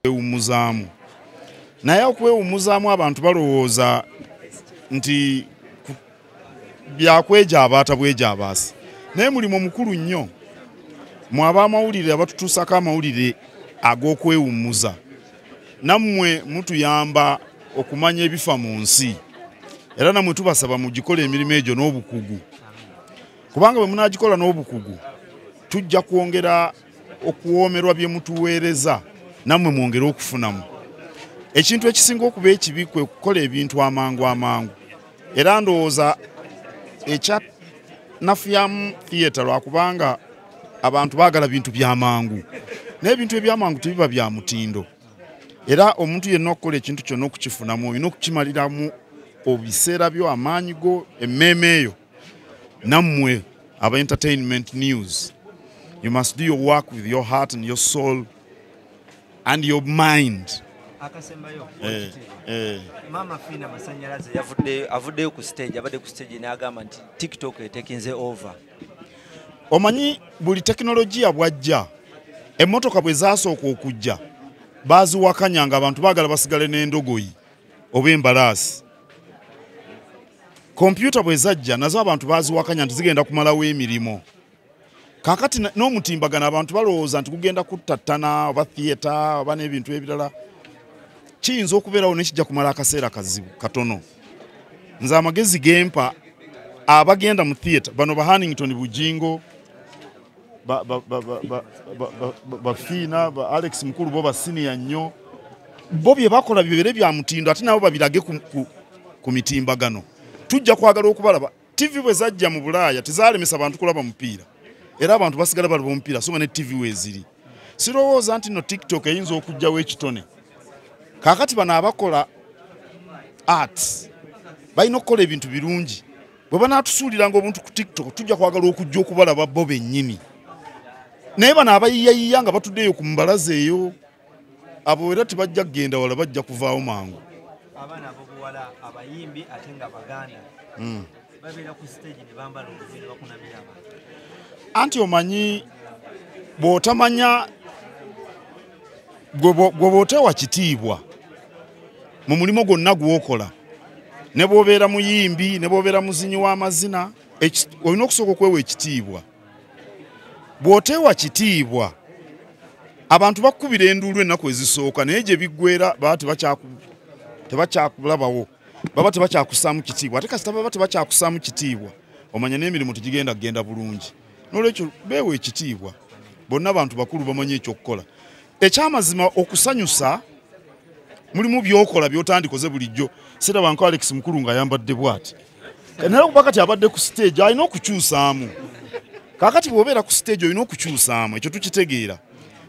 Umuzamu naye okwewumuzaamu abantu balowooza nti byakweja abaata bweja abaasi naye mulimu mukulu nnyo mwaba amawulire abatutuusako amawulire ag'okwewummuza nammwe mutuyamba okumanya ebifa mu nsi era namwe tubasaba mugikola emirimu egyo n'obukugu kubanga bwe munaagikola n'obukugu tujja kwongera okuwoomerwa bye mutuweereza namwe mwongere okufunamu ekintu ekisinga okuba ekibi kwe kukola ebintu amangu era ndowooza ekya nafuyamu theatre lwakubanga abantu baagala bintu byamangu n'ebintu ebyamangu tebiba bya mutindo era omuntu yenna okukola ekintu kyonna okukifunamu olina okukimaliramu obiseera byo amaanyi go emmeeme eyo nammwe aba entertainment news you must do your work with your heart and your soul and your mind. Akasembayo Mama Phina Masanyalaze avuddeyo ku stage abadde ku stage n'agamba nti TikTok etekinze over. Omanyi buli teknologiya bwajja emmotoka bwe zaasooka okujja baaziwakanyanga abantu baagala basigale n'endogoyi oba embalaasi. Kompyuta bwe zajja nazo abantu baaziwakanya nti zigenda kumalawo emirimu. Kakati n'omutimbagano abantu balowooza nti kugenda kuttattana oba theatre oba n'ebintu ebirala kiyinza okubeerawo nekijja kumala akaseera kazibu katono. Nze amagezi gempa abagenda mu theatre bano ba Hannington Bujingo ba Phina ba Alex Mukulu bo ba senior nnyo bo bye bakola bibere bya mutindo ate nabo babirage ku mitimbagano. Tujja kwagala okubalaba TV bwe zajja mu Bulaaya tizaalemesa abantu kulaba mupiira era abantu basigala balaba mupiira so ne TV weziri. Sirowooza nti no TikTok eyinza okujjawo ekitone. Kakati bana abakola arts balina okukola ebintu birungi bwe banaatusuuliranga obuntu ku TikTok tujja kwagala okujja okubalaba bo bennyini naye bana abayiyayiya nga batuddeyo ku mbalaza eyo abo era tebajja kugenda wala bajja kuvaawo mangu. Abaana abobuwala abayimbi ate nga baganda babeera ku stage ne bambala olugoye ne bakunamira abantu. Anti omanyi bw'otamanya gwobotewa kitiibwa mu mulimo gwonna gw'okola ne bw'obeera muyimbi ne bw'obeera muzinyi w'amazina olina okusooka okwewa ekitiibwa. Bw'oteewa kitiibwa abantu bakubira enduulu ennaku ezisooka naye gye biggweera baba tebakyakulabawo baba tebakyakussaamu kitiibwa ate kasita baba tebakyakussaamu kitiibwa omanya n'emirimu tegigenda bulungi n'olwekyo beewa ekitiibwa bonna bantu bakulu bamanyi ekyokukola ekyamazima okusanyusa mulimu byokola byotandikoze bulijjo sirabanko Alex Mukulu ng'ayambadde bw'ati naye okuba kati abadde ku stage alina okukyusaamu kaakati bw'obeera ku stage olina okukyusaamu ekyo tukitegeera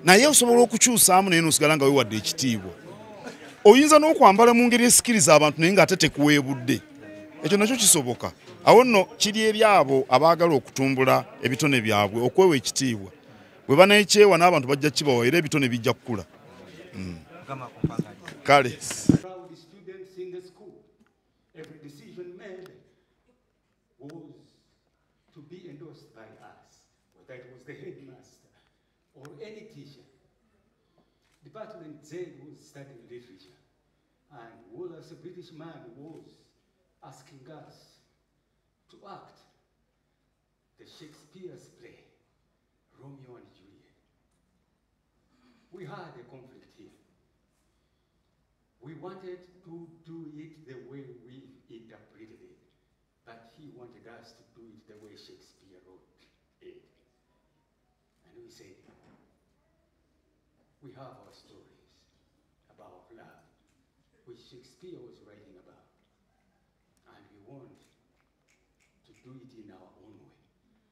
naye osobola okukyusaamu naye n'osigala nga weewadde ekitiibwa oyinza n'okwambala mu ngeri esikiriza abantu naye ng'ate tekuweebudde ekyo nakyo kisoboka awo nno kiri eri abo abaagala okutumbula ebitone byabwe okwewa ekitiibwa bwe banayekyewa n'abantu bajja kibawa era ebitone bijja kukula kale Department Z was studying literature, and Wallace, a British man, was asking us to act the Shakespeare's play, Romeo and Juliet. We had a conflict here. We wanted to do it the way we interpreted it, but he wanted us to do it the way Shakespeare wrote it. And we said, we have our stories about love, which Shakespeare was writing about, and we want to do it in our own way.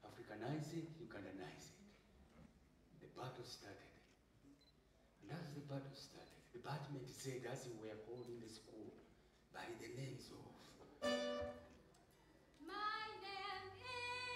Africanize it, Ugandanize it. The battle started. And as the battle started, the Department said, as we were called in the school, by the names of... My name is...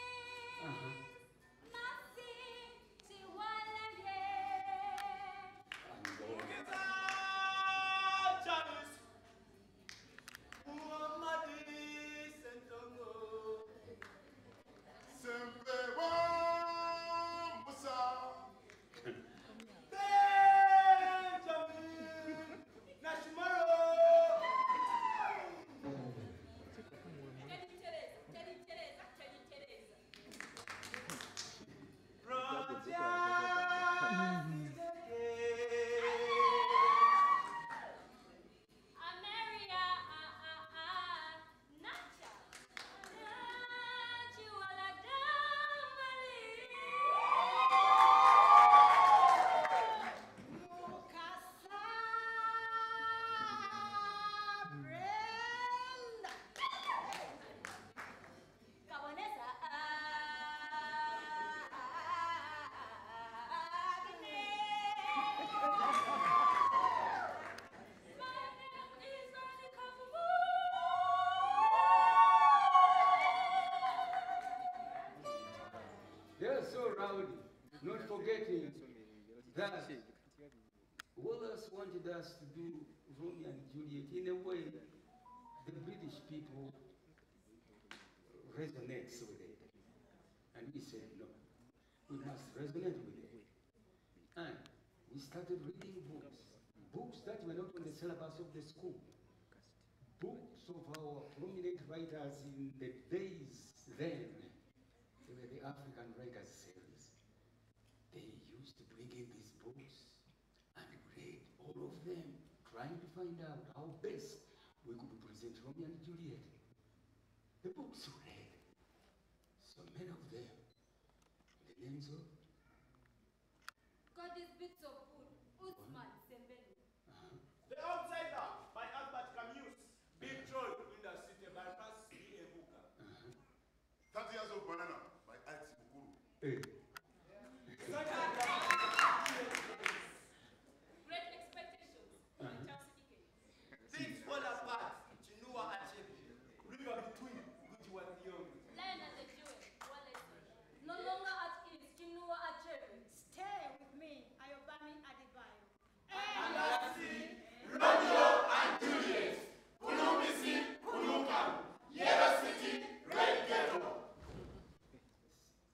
They're so rowdy, not forgetting that Wallace wanted us to do Romeo and Juliet in a way the British people resonates with it. And we said, no, we must resonate with it. And we started reading books that were not on the syllabus of the school, books of our prominent writers in the days then. They were the African Writers Series. They used to bring in these books and read all of them, trying to find out how best we could present Romeo and Juliet. The books we read, so many of them, the names of... Got these bits of food. Usman Sembele. The Outsider by Albert Camus. Big Troll in the City by Francis B. Ebuka. 30 Years of Banana by Alex Mukulu. Hey. Great Expectations. Chelsea Ike. Things Fall Apart. Chinua Achebe. River Between. Gujiwa Young. Lion and the Jewel. Wallace. No longer at ease. Chinua Achebe. Stay with me, Ayobami Adebayo. Alasi. Romeo and Juliet. Kulumisi. Kulukam. Yellow City. Red Ghetto.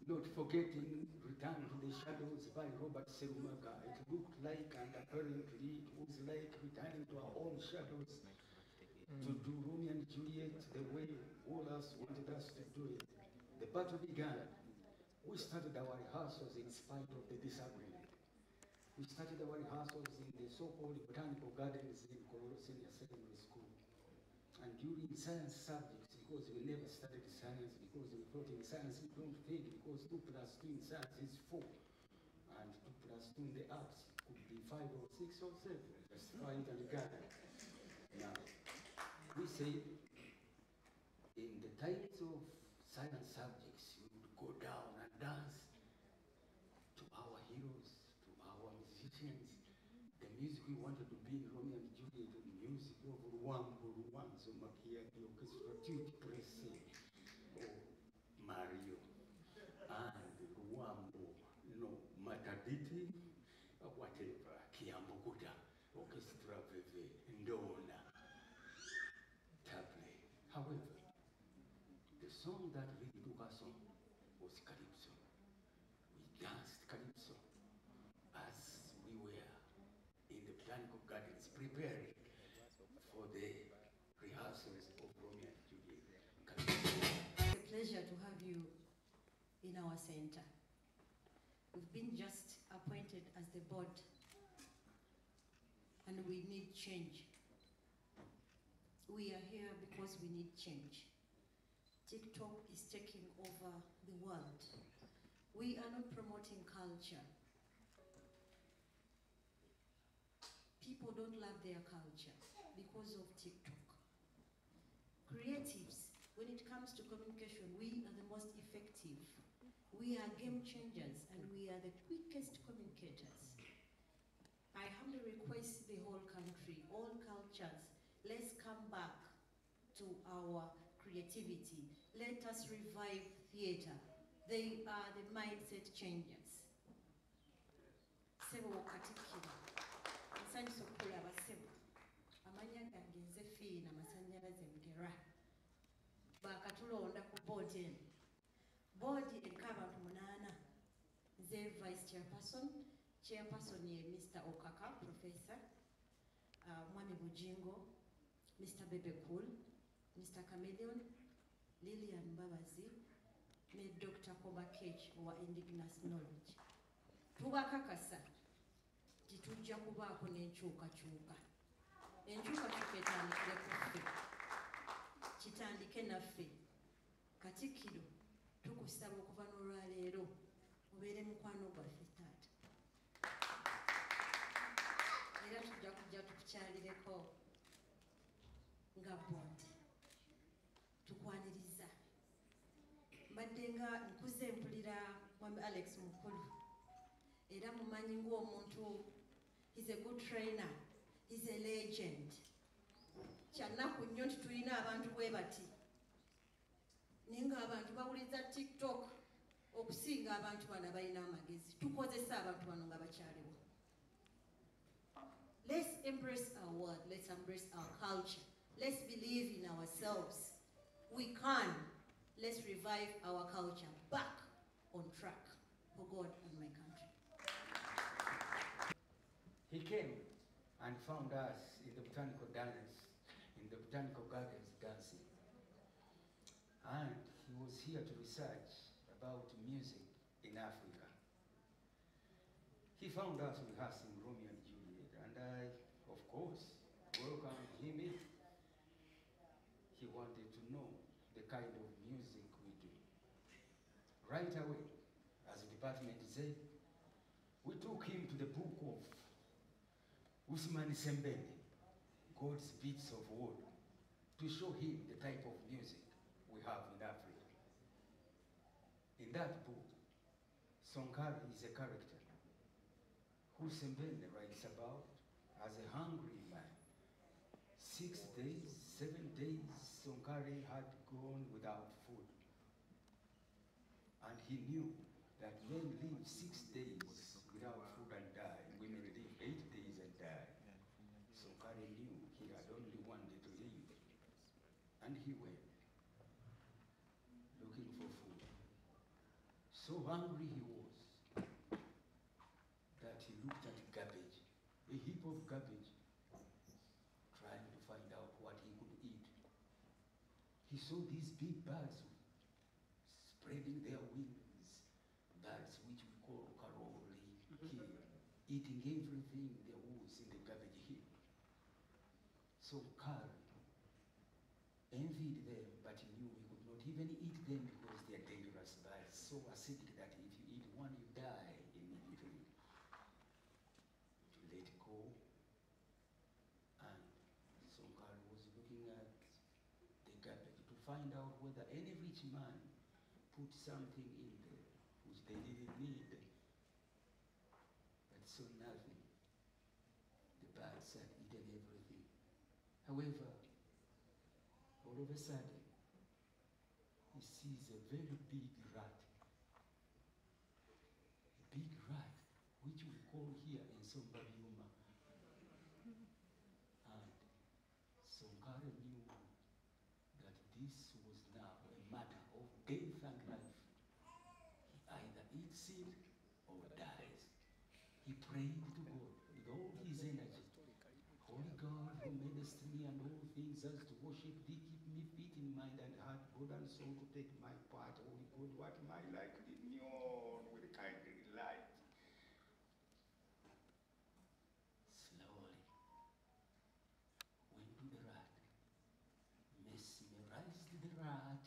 Not forgetting Return to the Shadows by Robert Serumaga. It looked like, and apparently it was like returning to our own shadows to do Romeo and Juliet the way Wallace wanted us to do it. The battle began. We started our rehearsals in spite of the disagreement. We started our rehearsals in the so-called botanical gardens in Kololo Senior Secondary School. And during science subjects, because we never studied science, because we thought in science we don't fail, because 2 plus 2 in science is 4. And 2 plus 2 in the arts could be 5 or 6 or 7. Just find and gather. Now, we say in the times of science subjects, we would go down and dance to our heroes, to our musicians. The music we wanted to be in Romeo and Juliet, the music of Ruambo, Ruanzo, Makia, the orchestra, Tutti Presse, or Mario, and Ruambo, no, Mataditi, whatever, Kiambokuta, Orchestra Veve, Ndona, Table. However, the song that really took us on was Calypso. We danced Calypso as we were in the Botanical Gardens preparing for the rehearsals of Romeo and Juliet. It's a pleasure to have you in our center. We've been just appointed as the board, and we need change. We are here because we need change. TikTok is taking over the world. We are not promoting culture. People don't love their culture because of TikTok. Creatives, when it comes to communication, we are the most effective. We are game changers, and we are the quickest communicators. I humbly request the whole country, all cultures, let's come back to our creativity. Let us revive theater. They are the mindset changers. Sebo Katikiro. Nsanyusa okulaba Sebo. Amanya gange nze Phina Mugerwa. Bakatulonda ku board eno. Board eriko abantu 8. Nze vice chairperson. Chairperson ye Mr. Okaka, Professor. Mwami Bujingo, Mr. Bebekul, Mr. Chameleon, Lillian Babazi, ne Dr. Kobakech wa Indigenous Knowledge. Tubakakasa titujja kubaako n'enkyukakyuka. Enkyukakyuka etandikire ku ffe. Kitandike naffe. Katikiro tukusaba okuva n'olwaleero obeere mukwano gwaffe taata. Era tujja kujja tukukyalireko nga bondi. Tukwaniriza. Mbadde nga nkuze mpulira Mwami Alex Mukulu. Era mumanyi ng'omuntu, he's a good trainer, he's a legend. Kyannaku nnyo nti tulina abantu bwe bati. Naye ng'abantu bawuliza TikTok okusinga abantu bano abalina amagezi. Tukozesa abantu bano nga bakyaliwo. Let's embrace our word, let's embrace our culture. Let's believe in ourselves. We can. Let's revive our culture back on track for God and my country. He came and found us in the botanical gardens, dancing. And he was here to research about music in Africa. He found us rehearsing Romeo and Juliet, and I, of course, welcomed him in. He wanted to know the kind of music we do. Right away, as the department said, we took him to the book of Usman Sembene, God's Beats of Wood, to show him the type of music we have in Africa. In that book, Sonkari is a character who Sembene writes about as a hungry man. 6 days, 7 days, Sonkari had gone without food. And he knew that men live 6 days without food and die. Women live 8 days and die. Sonkari knew he had only 1 day to live. And he went, looking for food. So hungry he was, that he looked at garbage, a heap of garbage, trying to find out what he could eat. He saw these big birds spreading their wings, birds which we call karoli here, eating everything there was in the garbage heap. So Karl so acidic that if you eat one, you die immediately. To let go. And Sonkara was looking at the garbage to find out whether any rich man put something in there which they didn't need. But so nothing. The birds had eaten everything. However, all of a sudden, he sees a very big rat. A big rat, which we call here in Sombabiuma. And Sonkara knew that this was now a matter of death and life. He either eats it or dies. He prayed to God with all his energy. Holy God, who madest me and all things as to worship thee, keep me fit in mind and heart, body and soul to take my part. Holy God, what am I like? Lead me on with kindly light. Slowly went to the rat, mesmerized the rat,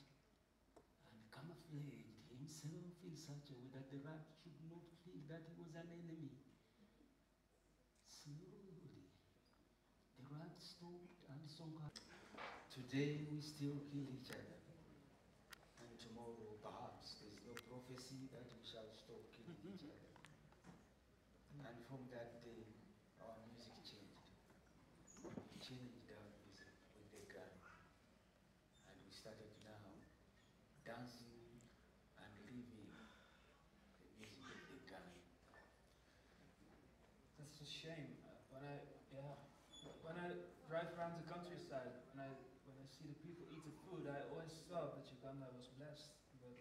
and camouflaged himself in such a way that the rat should not think that he was an enemy. Slowly, the rat stopped and Sonkara. Today we still kill each other. And tomorrow perhaps there's no prophecy that we shall stop killing each other. And from that day, our music changed. We changed our music with the gun. And we started now dancing and living the music of the gun. That's a shame. When I drive around the countryside, when I see the people eat the food, I always thought that Uganda was blessed. But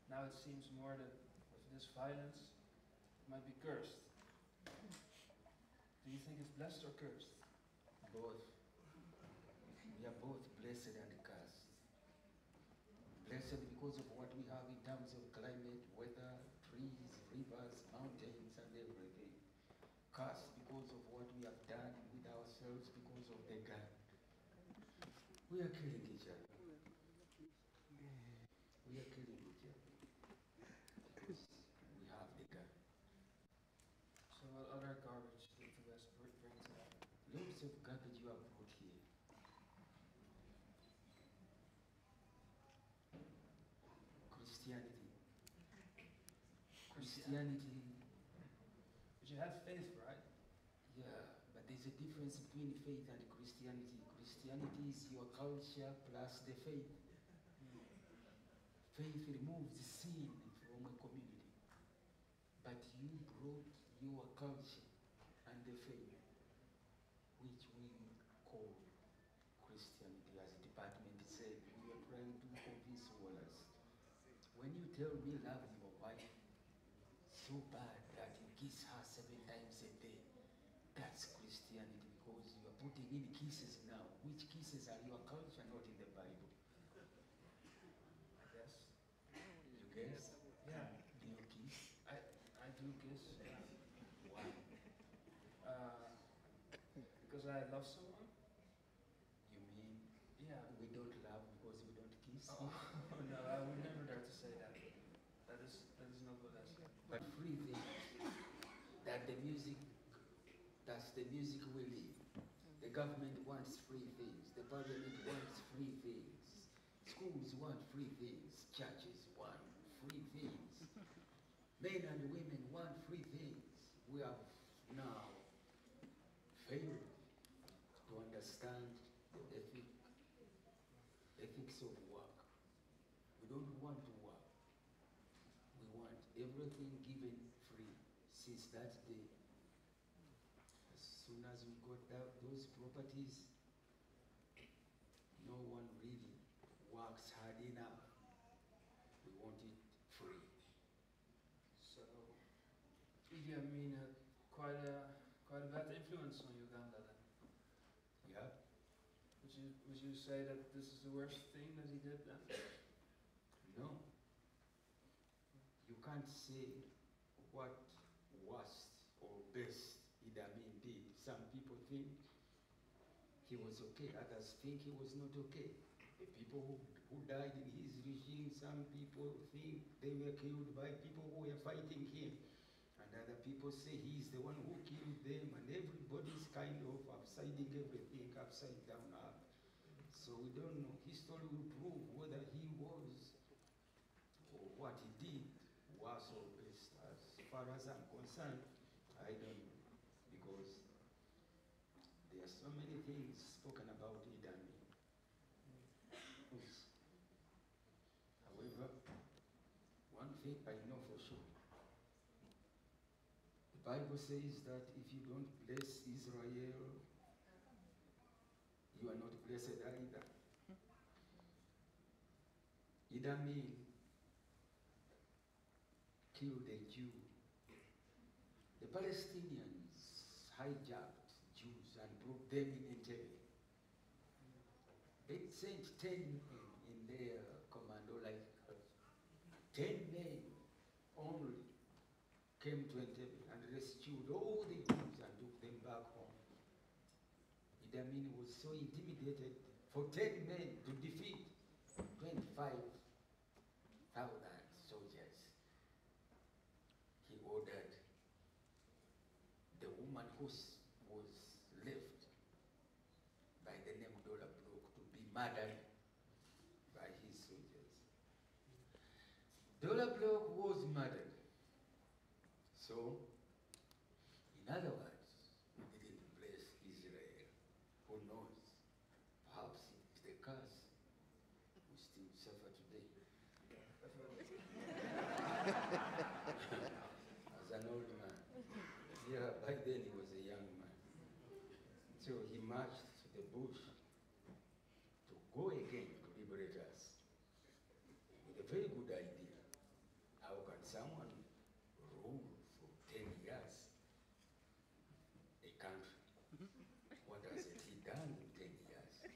now it seems more that with this violence, it might be cursed. Do you think it's blessed or cursed? Both. We are both blessed and cursed. Blessed because of what we have in terms of climate, weather, trees, rivers, mountains, and everything. Cursed because of what we have done with ourselves because of the gun. We are killing each other. We are killing each other because we have the gun. So what other garbage did the West bring to that? Lots of garbage you have brought here. Christianity. Christianity. But you have faith, right? Yeah, but there's a difference between faith and Christianity. Christianity is your culture plus the faith. Faith removes sin from a community. But you brought your culture and the faith, which we call Christianity. As the department said, we are trying to convince Wallace. When you tell me love your wife so bad that you kiss her 7 times a day, that's Christianity because you are putting in kisses now. Which kisses are your culture, not in the Bible? I guess. You guess? Yeah. Do you kiss? I do kiss. Yeah. Why? Because I love someone. You mean Yeah. we don't love because we don't kiss? Oh, no, I would never dare to say that. That is not what I say. But free things. That's the music we live. The government wants free things. The parliament wants free things. Schools want free things. Churches want free things. Men and women want free things. We have now failed to understand the ethics of work. We don't want to work. We want everything given free. Since that day, as soon as we got those properties, no one really works hard enough. We want it free. So, Idi Amin had quite a bad influence on Uganda then. Yeah? Would you say that this is the worst thing that he did then? No. You can't say what worst or best Idi Amin did. Some people think he was okay, others think he was not okay. The people who died in his regime, some people think they were killed by people who were fighting him. And other people say he's the one who killed them, and everybody's kind of upsiding everything upside down up. So we don't know. History will prove whether he was or what he did was or best. As far as I'm concerned, I don't know. Because there are so many things spoken about Idi Amin. However, one thing I know for sure. The Bible says that if you don't bless Israel, you are not blessed either. Idi Amin killed a Jew. The Palestinians hijacked Jews and brought them in Entebbe. They sent 10 men in their commando, like 10 men only came to Entebbe and rescued all the Jews and took them back home. Idi Amin was so intimidated for 10 men to defeat 25,000 soldiers. He ordered the woman who was left by the name Dollar Block to be murdered by his soldiers. Dollar Block was murdered. So, in other words, we didn't bless Israel. Who knows? Perhaps it's the curse we still suffer today. As an old man. Yeah, back then he was a young man. So he marched to the bush to go again to liberate us. With a very good idea. How can someone rule for 10 years a country? What has he done in 10 years?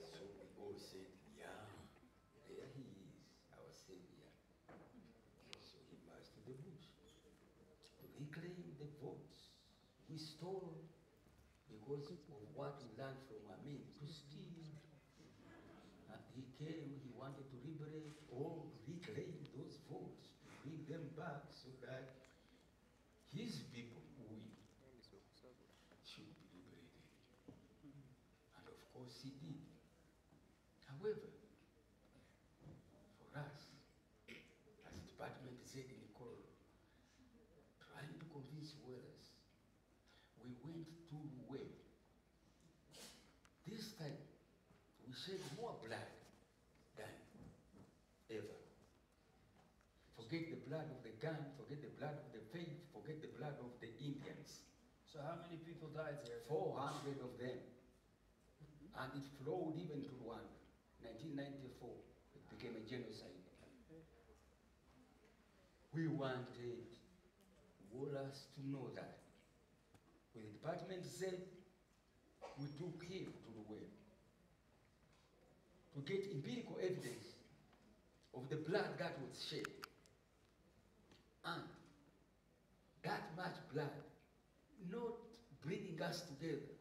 So we all said, yeah, there he is, our savior. So he marched to the bush to reclaim the votes we stole because of what we learned from Amin to steal. And he came, he wanted to liberate or reclaim those votes, to bring them back so that his people, we, should be liberated. And of course he did. However, for us, as the department said in the call, trying to convince others, we went too well. This time, we shed more blood than ever. Forget the blood of the gun, forget the blood of the faith, forget the blood of the Indians. So how many people died there? 400 of them. And it flowed even to Rwanda. 1994, it became a genocide. We wanted Wallace to know that. When the department said, we took him to the well to get empirical evidence of the blood that was shed. And that much blood not bringing us together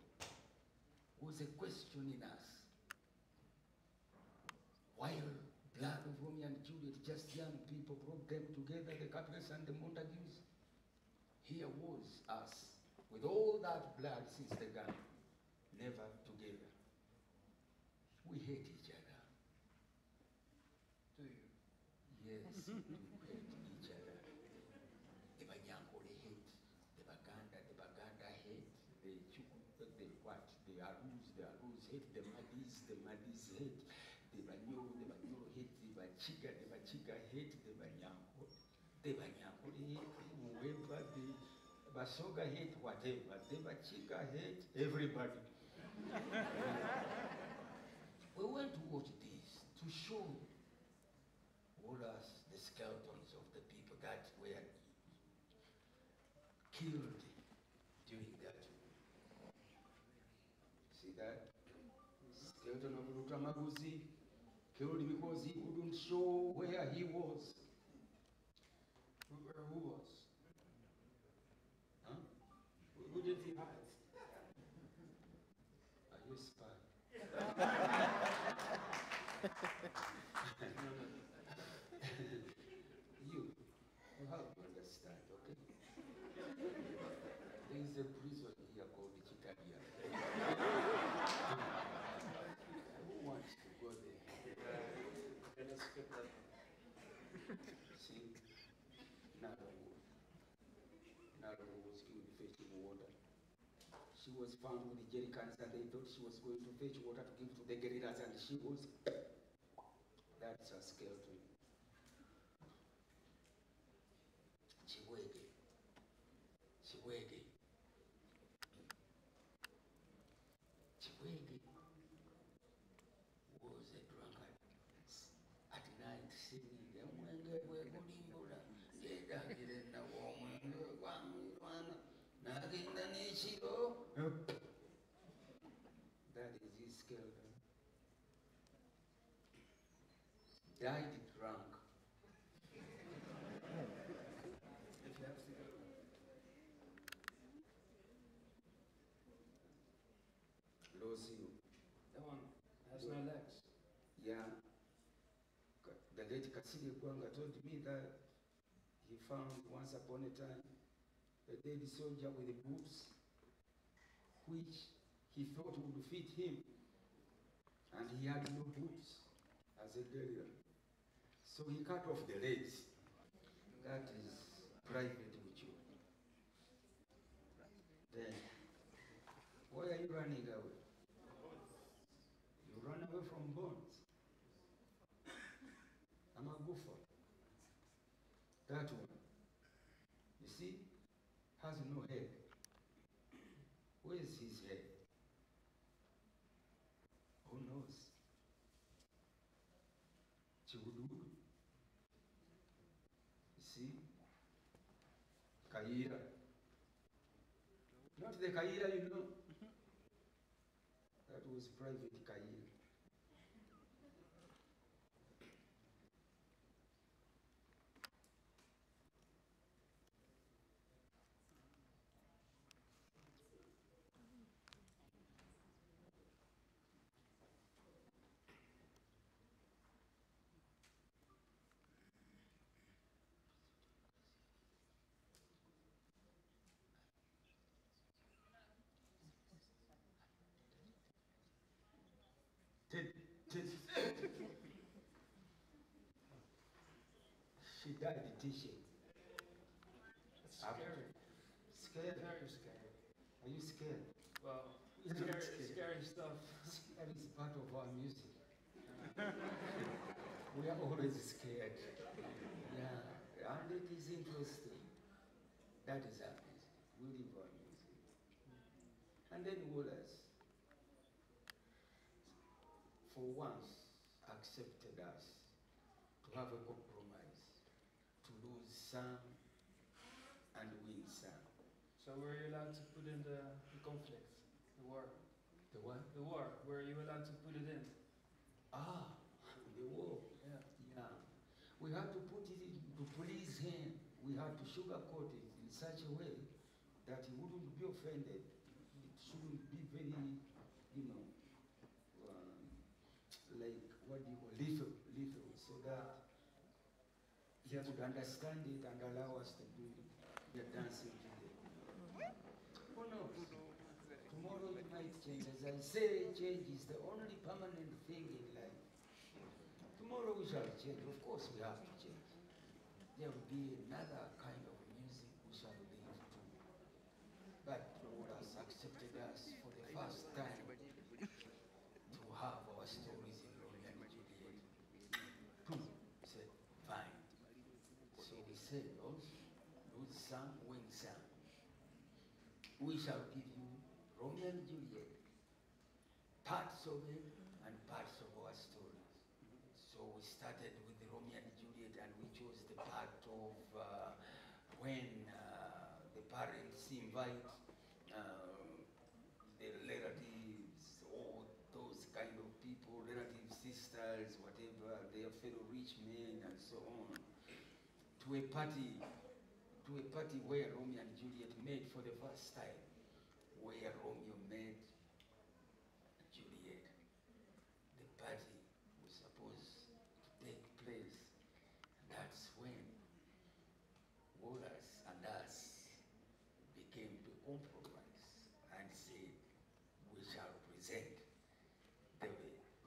was a question in us. While blood of Romeo and Juliet, just young people, brought them together, the Capulets and the Montagues, here was us, with all that blood since the gun, never together. We hate each other. Do you? Yes, we hate each other. The Banyankole hate, the Baganda hate, the Chuku, the what? The Arus hate, the Madis hate, the Banyoro hate, the Bachiga hate, the Banyankole hate, whoever, the Basoga hate, whatever, the Bachiga hate, everybody. We went to watch this to show us the skeletons of the people that were killed during that war. See that? Skeleton of Rutamaguzi killed because he couldn't show where he was. Who was? Huh? Who did he hide? Are you a spy? skip that one. See, Nala was killed fetching water. She was found with the jerry cans and they thought she was going to fetch water to give to the guerrillas and she was. That's a skeleton. Chiwege. Chiwege. Chiwege was a drunkard. At night, singing the Mwenge Wekulimbula, Gedagire na Womwenge Wamwana, Naginda Nishiro. That is his skeleton. Died drunk. If you have to go. Losio. That one has no legs. Yeah. The late Kasiri Kwanga told me that he found once upon a time a dead soldier with the boots which he thought would fit him, and he had no boots as a burial. So he cut off the legs. That is private with you. Then, why are you running away? You run away from bones. I'm a goofer. That one, you see, has no head. Where is his head? Who knows? Chihudu. You see? Kaira. Not the Kaira, you know. That was private Kaira. She died teaching. That's scary. Scared? Very scary. Are you scared? Well, You're not scary stuff. That is part of our music. We are always scared. Yeah, and it is interesting. That is our music. We live our music. And then Wallace, for once, accepted us to have a compromise, to lose some and win some. So were you allowed to put in the conflict, the war? The what? The war, were you allowed to put it in? Ah, the war. Yeah. Yeah. We had to put it in to please him. We had to sugarcoat it in such a way that he wouldn't be offended. It shouldn't be very, like, what do you call, lethal, so that he would understand it and allow us to do the dancing today. Who knows? Tomorrow it might change. As I say, change is the only permanent thing in life. Tomorrow we shall change. Of course we have to change. There will be another kind of music we shall live to. But God has accepted us for the first time to have our stories in Romeo and Juliet. Said, fine. So we said also, lose some, win some. We shall give you Romeo and Juliet, parts of it and parts of our stories. So we started with the Romeo and Juliet, and we chose the part of when the parents invite the relatives, all those kind of people, relatives, sisters, whatever, their fellow rich men and so on, to a party where Romeo and Juliet met for the first time, where Romeo met Juliet. The party was supposed to take place. That's when Wallace and us became to compromise and said, we shall present the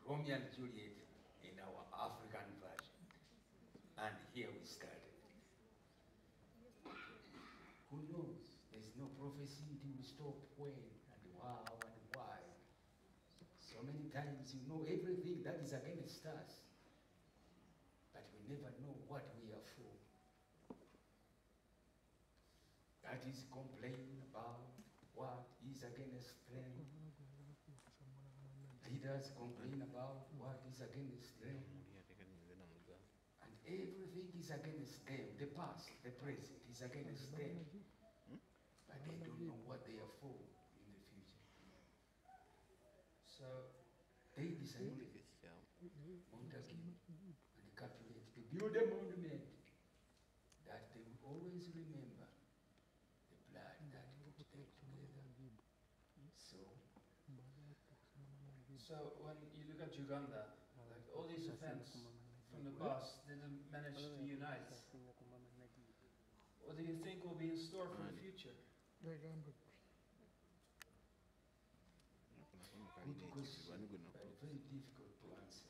Romeo and Juliet in our African version. And here we started. Who knows? There's no prophecy to stop when and how and why. So many times you know everything that is against us, but we never know what we are for. That is complaining about what is against them. Leaders complain about what is against them. And everything is against them. The past, the present is against them. But they don't know what they are for in the future. So They decided, Montague and Capulet, to build a monument that they will always remember the blood that put them together. So when you look at Uganda, like all these events from the past didn't manage to unite. What do you think will be in store for the future? Good question, but very difficult to answer.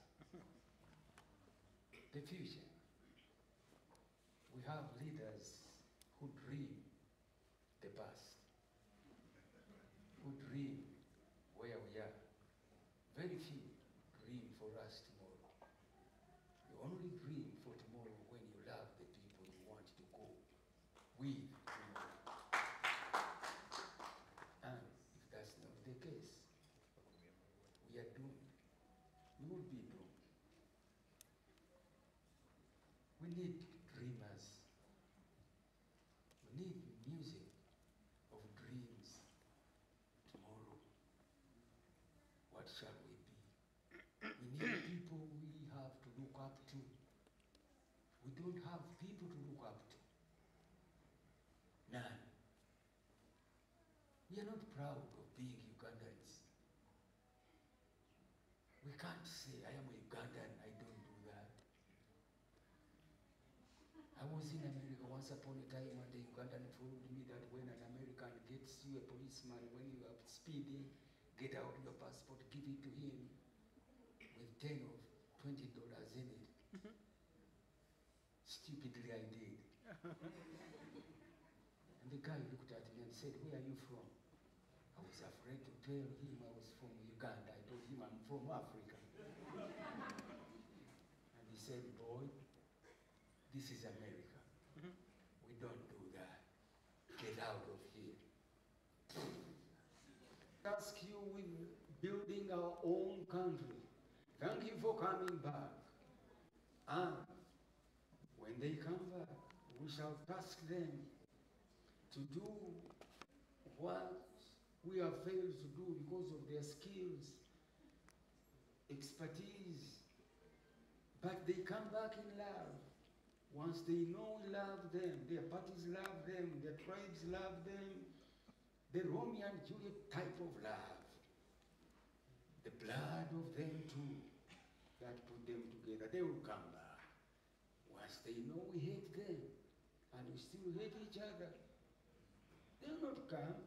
The future. We have leaders who dream the past, who dream where we are. Very few dream for us tomorrow. You only dream for tomorrow when you love the people you want to go with tomorrow. And if that's not the case, we are doomed. We will be doomed. We need dreamers. We need music of dreams. Tomorrow, what shall we be? We need people we have to look up to. We don't have people to look up to. None. We are not proud of being Ugandans. We can't say, I am a Ugandan, I don't do that. I was in America once upon a time and the Ugandan told me that when an American gets you a policeman, when you are speeding, get out your passport, give it to him with $10 or $20 in it. Stupidly I did. And the guy looked at me and said, where are you from? I was afraid to tell him I was from Uganda. I told him I'm from Africa. And he said, boy, this is America. We don't do that. Get out of here. Ask you, we're building our own country. Thank you for coming back. And when they come back, we shall task them to do what we have failed to do because of their skills, expertise. But they come back in love. Once they know we love them, their parties love them, their tribes love them, the Romeo and Juliet type of love. The blood of them too, that put them together, they will come back. Once they know we hate them, and we still hate each other, they will not come.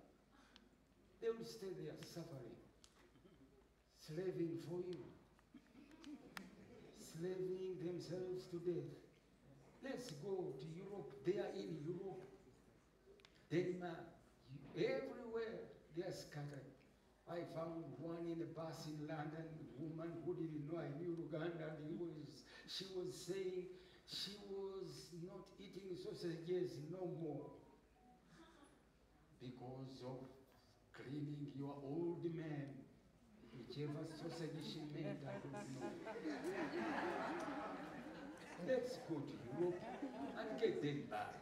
They will stay there suffering, slaving for you, slaving themselves to death. Let's go to Europe. They are in Europe, Denmark, everywhere. They are scattered. I found one in a bus in London, a woman who didn't know I knew Uganda, and she was saying she was not eating sausages no more because of cleaning your old man, whichever sausage she made, I don't know. Let's go to Europe and get them back.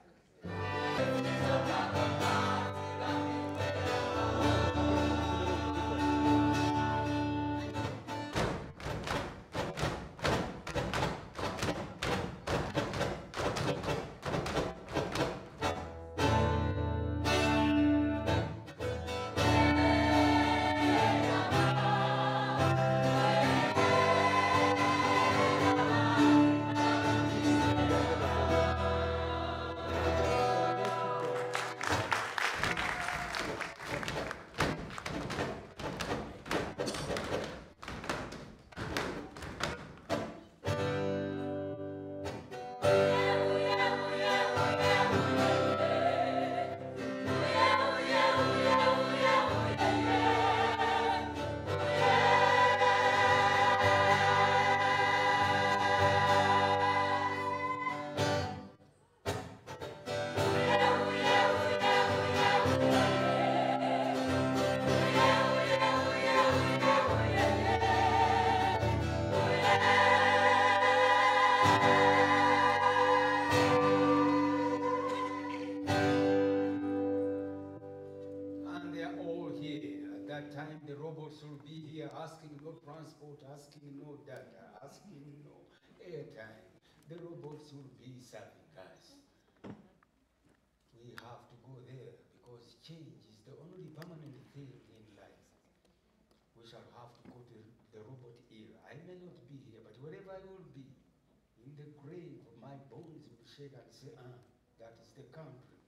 And they are all here. At that time, the robots will be here asking no transport, asking no data, asking no airtime. The robots will be serving us. We have to go there because change is the only permanent thing in life. We shall have to go to the robot era. I may not be here, but wherever I will be, in the grave, my bones will shake and say, that is the country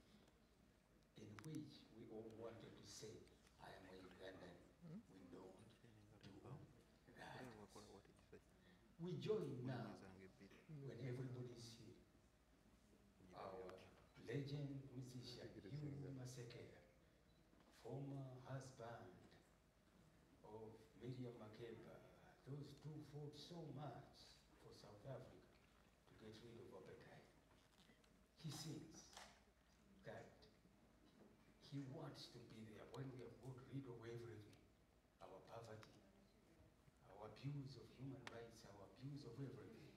in which we all wanted to say, I am a Ugandan. We don't do that. We join now when everybody is here. Our legend musician, Phina Mugerwa, former husband of Miriam Makeba, those two fought so much for South Africa to get rid of apartheid. He sings that he wants to be there when we have got rid of everything, our poverty, our abuse of human rights, our abuse of everything.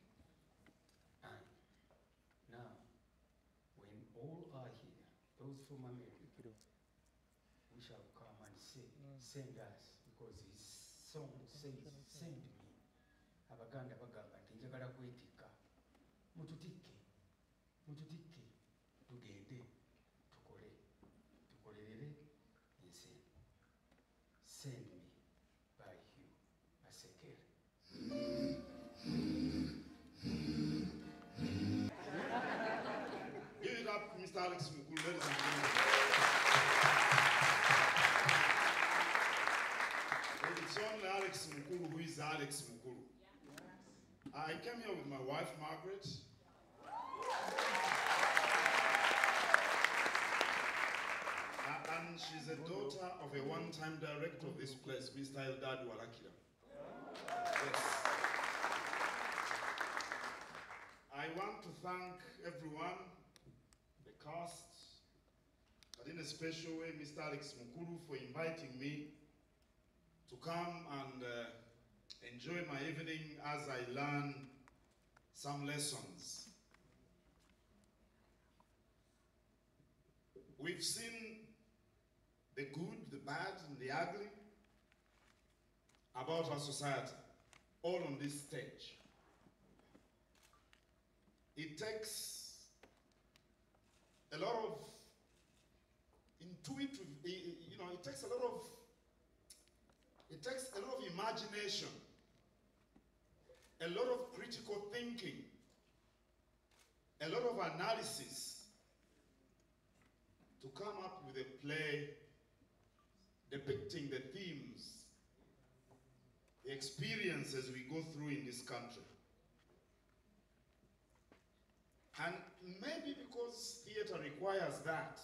And now, when all are here, those from America, we shall come and say, send us, because his song says, send me. Abaganda bagamba nti njagala kwetikka. Mututikke, mututikke, tugende, tukole, tukolerere ensi. Send me by you, Asekeredde. Give it up, Mr. Alex Mukulu, ladies and gentlemen. It's only Alex Mukulu who is Alex Mukulu. I came here with my wife, Margaret. And she's a daughter of a one-time director of this place, Mr. Eldad Walakira. Yes. I want to thank everyone, the cast, but in a special way, Mr. Alex Mukulu, for inviting me to come and enjoy my evening as I learn some lessons. We've seen the good, the bad, and the ugly about our society, all on this stage. It takes a lot of intuitive, it takes a lot of imagination, a lot of critical thinking, a lot of analysis to come up with a play depicting the themes, the experiences we go through in this country. And maybe because theater requires that,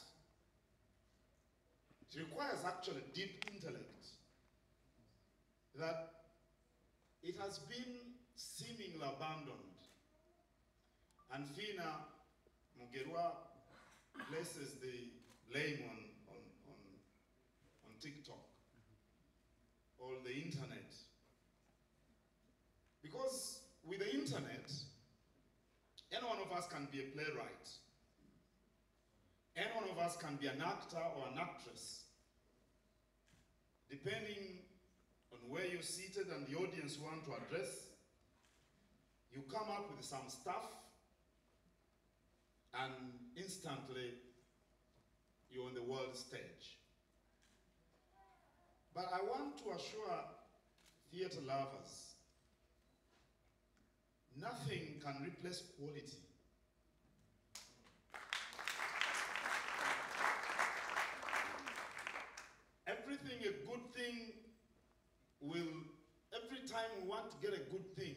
it requires actually deep intellect, that it has been seemingly abandoned. And Phina Mugerwa places the blame on TikTok or the internet. Because with the internet, any one of us can be a playwright. Any one of us can be an actor or an actress. Depending on where you're seated and the audience you want to address, you come up with some stuff and instantly you're on the world stage. But I want to assure theater lovers, nothing can replace quality. Everything, a good thing every time we want to get a good thing,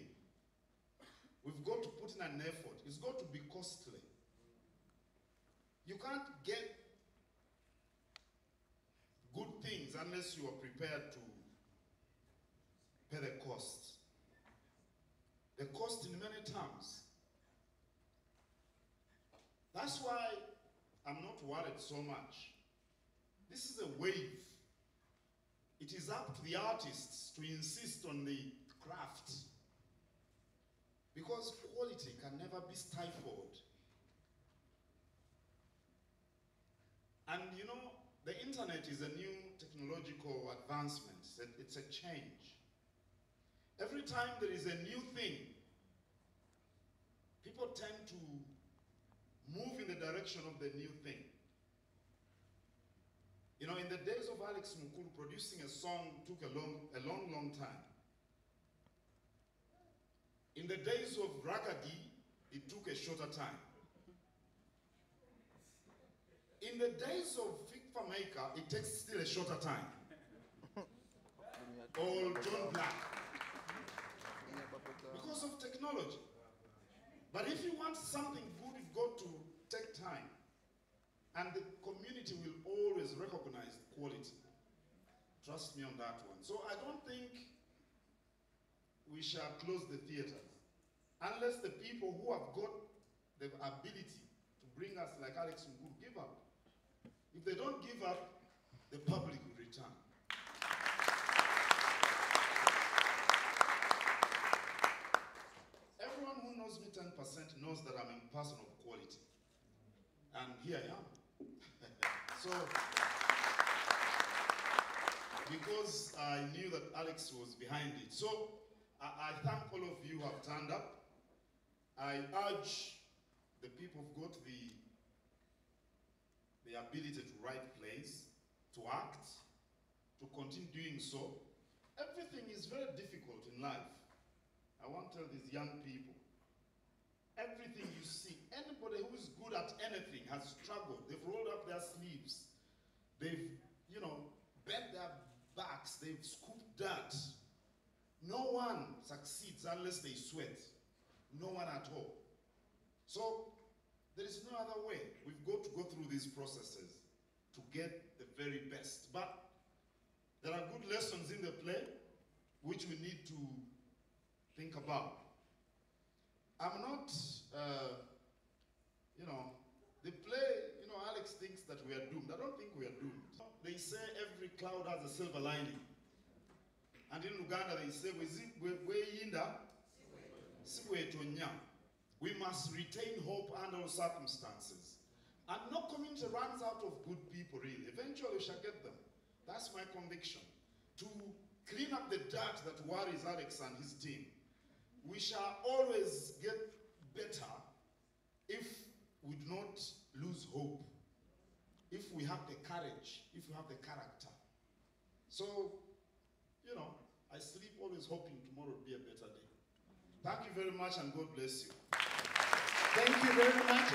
we've got to put in an effort. It's got to be costly. You can't get good things unless you are prepared to pay the cost. The cost in many terms. That's why I'm not worried so much. This is a wave. It is up to the artists to insist on the craft. Because quality can never be stifled. And you know, the internet is a new technological advancement. It's a change. Every time there is a new thing, people tend to move in the direction of the new thing. You know, in the days of Alex Mukulu, producing a song took a long time. In the days of Rakadi, it took a shorter time. In the days of FIFA Maker, it takes still a shorter time. Or John Black. Because of technology. But if you want something good, you've got to take time. And the community will always recognize quality. Trust me on that one. So I don't think we shall close the theaters unless the people who have got the ability to bring us like Alex Mukulu give up. If they don't give up, the public will return. Everyone who knows me 10% knows that I'm a person of quality. And here I am. So, because I knew that Alex was behind it. So, I thank all of you who have turned up. I urge the people who've got the ability to write plays, to act, to continue doing so. Everything is very difficult in life. I want to tell these young people, everything you see, anybody who is good at anything has struggled. They've rolled up their sleeves. They've, you know, bent their backs. They've scooped dirt. No one succeeds unless they sweat. No one at all. So, there is no other way. We've got to go through these processes to get the very best. But there are good lessons in the play which we need to think about. I'm not, you know, the play, you know, Alex thinks that we are doomed. I don't think we are doomed. They say every cloud has a silver lining. And in Uganda they say, we must retain hope under all circumstances. And no community runs out of good people, really. Eventually we shall get them. That's my conviction. To clean up the dirt that worries Alex and his team. We shall always get better if we do not lose hope. If we have the courage, if we have the character. So, you know, I sleep always hoping tomorrow will be a better day. Thank you very much and God bless you. Thank you very much.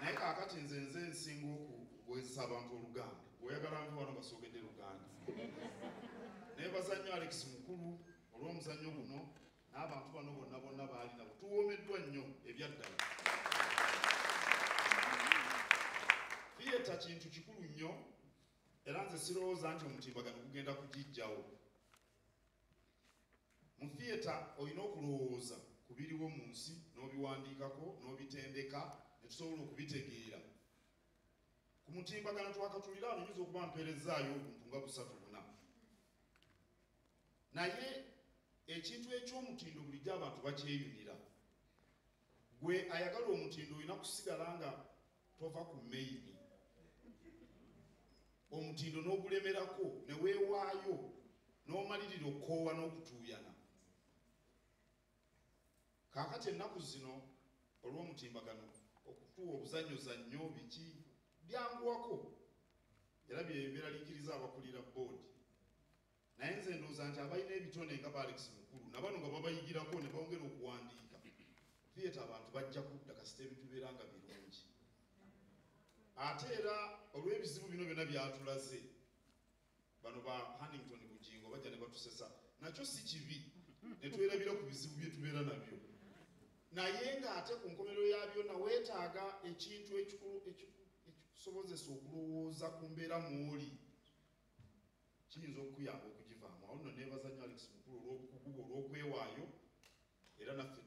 Naye kakati nze nsinga okuwezesa abantu Oluganda. Oyagala nti wano basogedde Luganda. Naye bazannyo Alex Mukulu olw'omuzannyo guno n'abantu bano bonna baali nabo tuwoomeddwa nnyo ebyaddala. Theatre kintu kikulu nnyo era nze sirowooza nti omutimbagano gugenda kugijjawo. Mu theatre olina okulowooza ku biriwo mu nsi n'obiwandiikako n'obitendeka ne tusobola okubitegeera. Ku mutimbagano twakatulira wano nyinza okuba mpeerezaayo obuntu nga 3-4. Naye ekintu eky'omutindo bulijjo abantu bakyeyunira. Gwe ayagala omutindo olina kusigala nga tova ku meyini. Omutindo n'ogulemerako ne weewaayo n'omalirira okukoowa n'okutuuyana. Kaakati ennaku zino olw'omutimbagano okutuwa obuzannyozannyo biki byanguwako era bye biraliikiriza abakulira boodi. Naye nze ndowooza nti abalina ebitone nga Alex Mukulu nabano nga babayigirako ne bongera okuwandiika. Theatre abantu bajja kudda kasita ebintu bibeera nga birungi. Ate era olw'ebizibu bino byonna byatulaze bano ba Huntington Bugingo bajja ne batusesa nakyo si kibi ne twerabira ku bizibu bye tubeera nabyo. Naye ng'ate ku nkomerero yabyo na weetaaga ekintu ekikusobozesa okulowooza ku mbeera mw'oli kiyinza okukuyamba okugivaamu. Awo nno neebaza nnyo Alex Mukulu olw'obukugu bwe olw'okwewaayo era naffe